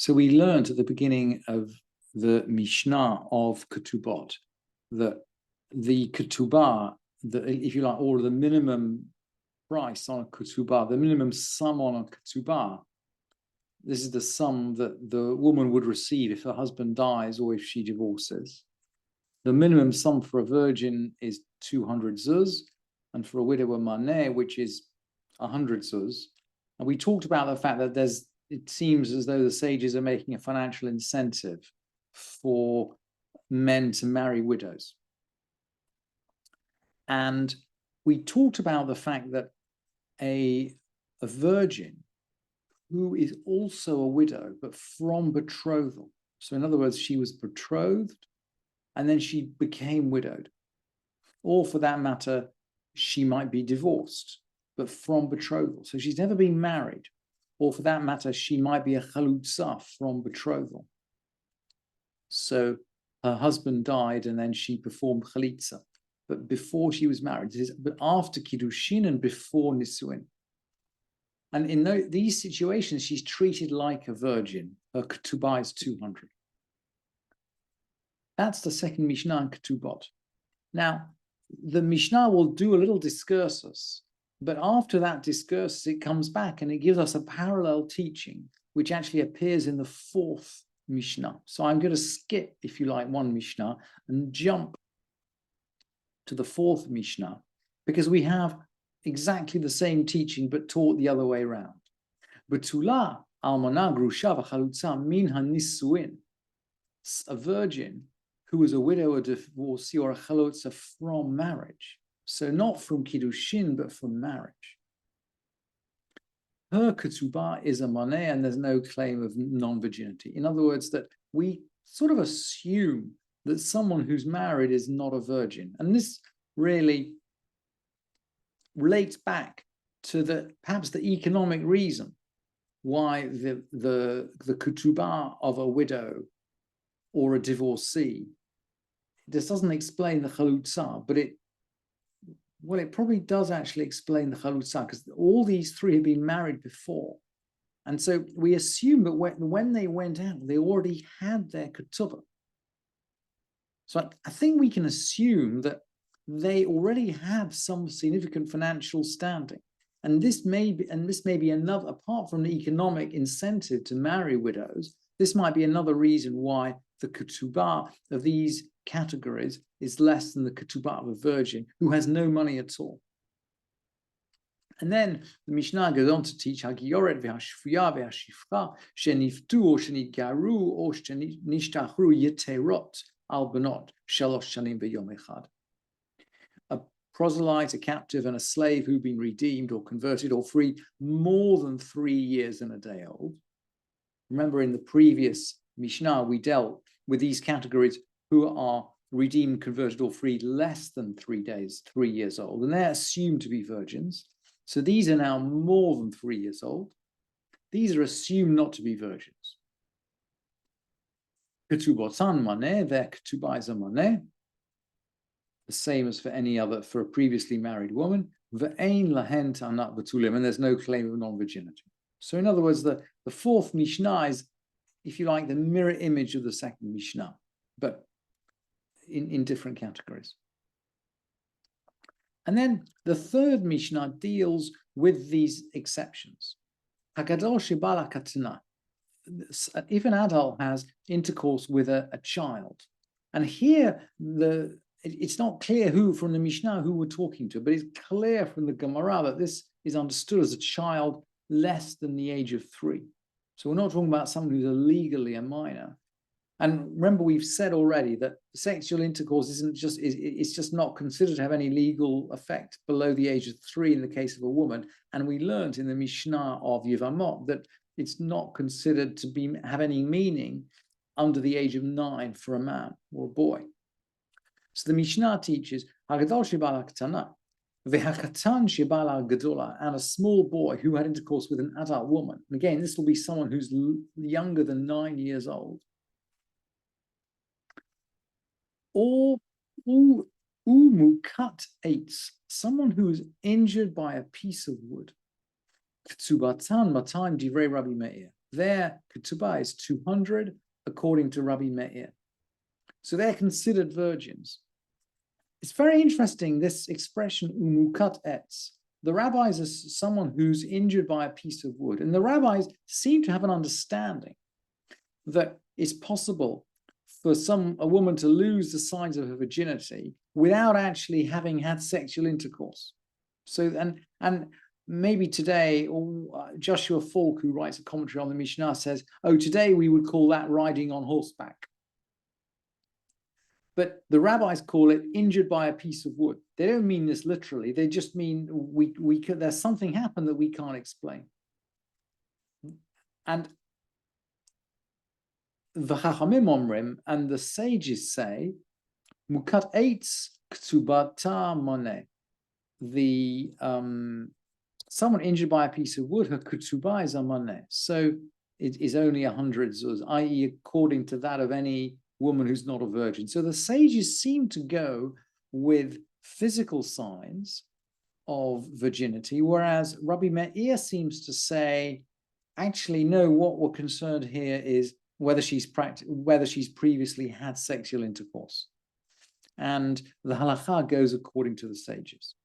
So we learned at the beginning of the Mishnah of Ketubot that the Ketubah, if you like, or the minimum price on a Ketubah, the minimum sum on a Ketubah, this is the sum that the woman would receive if her husband dies or if she divorces. The minimum sum for a virgin is 200 zuz, and for a widower maneh, which is 100 zuz. And we talked about the fact that it seems as though the sages are making a financial incentive for men to marry widows. And we talked about the fact that a virgin who is also a widow, but from betrothal. So in other words, she was betrothed and then she became widowed. Or for that matter, she might be divorced, but from betrothal. So she's never been married. Or for that matter, she might be a chalutza from betrothal. So her husband died and then she performed chalitza. But before she was married, but after kiddushin and before nisuin. And in these situations, she's treated like a virgin. Her ketubah is 200. That's the second Mishnah in Ketubot. Now, the Mishnah will do a little discursus, but after that discursus, it comes back and it gives us a parallel teaching, which actually appears in the fourth Mishnah. So I'm going to skip, if you like, one Mishnah and jump to the fourth Mishnah, because we have exactly the same teaching, but taught the other way around. Betula almana grusha v'chalutza min hanisuin. A virgin who was a widow, a divorcee, or a chalutza from marriage. So not from kiddushin, but from marriage. Her ketubah is a maneh, and there's no claim of non-virginity. In other words, that we sort of assume that someone who's married is not a virgin. And this really relates back to perhaps the economic reason why the ketubah of a widow or a divorcee, this doesn't explain the chalutza, but it probably does actually explain the chalutza, because all these three have been married before. And so we assume that when they went out, they already had their ketubah. So I think we can assume that they already have some significant financial standing. And this may be another, apart from the economic incentive to marry widows, this might be another reason why the ketubah of these categories is less than the ketubah of a virgin who has no money at all. And then the Mishnah goes on to teach Hagiyoret v'hashfuya v'hashifcha sheniftu or shenigaru or shenishtachu yeterot al benot shalosh shanim v'yom echad. A proselyte, a captive, and a slave who've been redeemed or converted or freed more than 3 years and a day old. Remember, in the previous Mishnah, we dealt with these categories who are redeemed, converted, or freed less than 3 years old, and they're assumed to be virgins. So these are now more than 3 years old. These are assumed not to be virgins. Ketubotan maneh, their ketubah is a maneh, the same as for a previously married woman. Ve'ein lahen ta'anat betulim, and there's no claim of non-virginity. So in other words, the fourth Mishnah is, if you like, the mirror image of the second Mishnah, but in different categories. And then the third Mishnah deals with these exceptions. Hagadol shebala katana. If an adult has intercourse with a child, and here it's not clear who from the Mishnah who we're talking to, but it's clear from the Gemara that this is understood as a child less than the age of 3. So we're not talking about someone who's legally a minor. And remember, we've said already that sexual intercourse it's just not considered to have any legal effect below the age of 3 in the case of a woman. And we learned in the Mishnah of Yevamot that it's not considered to have any meaning under the age of 9 for a man or a boy. So the Mishnah teaches Hagadol shebala katana, v'hakatan shebala gadola, and a small boy who had intercourse with an adult woman. And again, this will be someone who's younger than 9 years old. Or umukat eitz, someone who is injured by a piece of wood. Ksubatan matam divrei Rabbi Meir. their ketubah is 200, according to Rabbi Meir. So they're considered virgins. It's very interesting, this expression, umukat etz. The rabbis are someone who's injured by a piece of wood. And the rabbis seem to have an understanding that it's possible for a woman to lose the signs of her virginity without actually having had sexual intercourse. So, and maybe today, or Joshua Falk, who writes a commentary on the Mishnah, says, oh, today we would call that riding on horseback. But the rabbis call it injured by a piece of wood. They don't mean this literally. They just mean there's something happened that we can't explain. And the Chachamim Omrim and the sages say, Mukat eitz ktubata moneh. Someone injured by a piece of wood, her ketubah is a moneh. So it is only 100 zuz, i.e., according to that of any woman who's not a virgin. So the sages seem to go with physical signs of virginity, whereas Rabbi Meir seems to say, actually, no, what we're concerned here is whether she's previously had sexual intercourse. And the halakha goes according to the sages.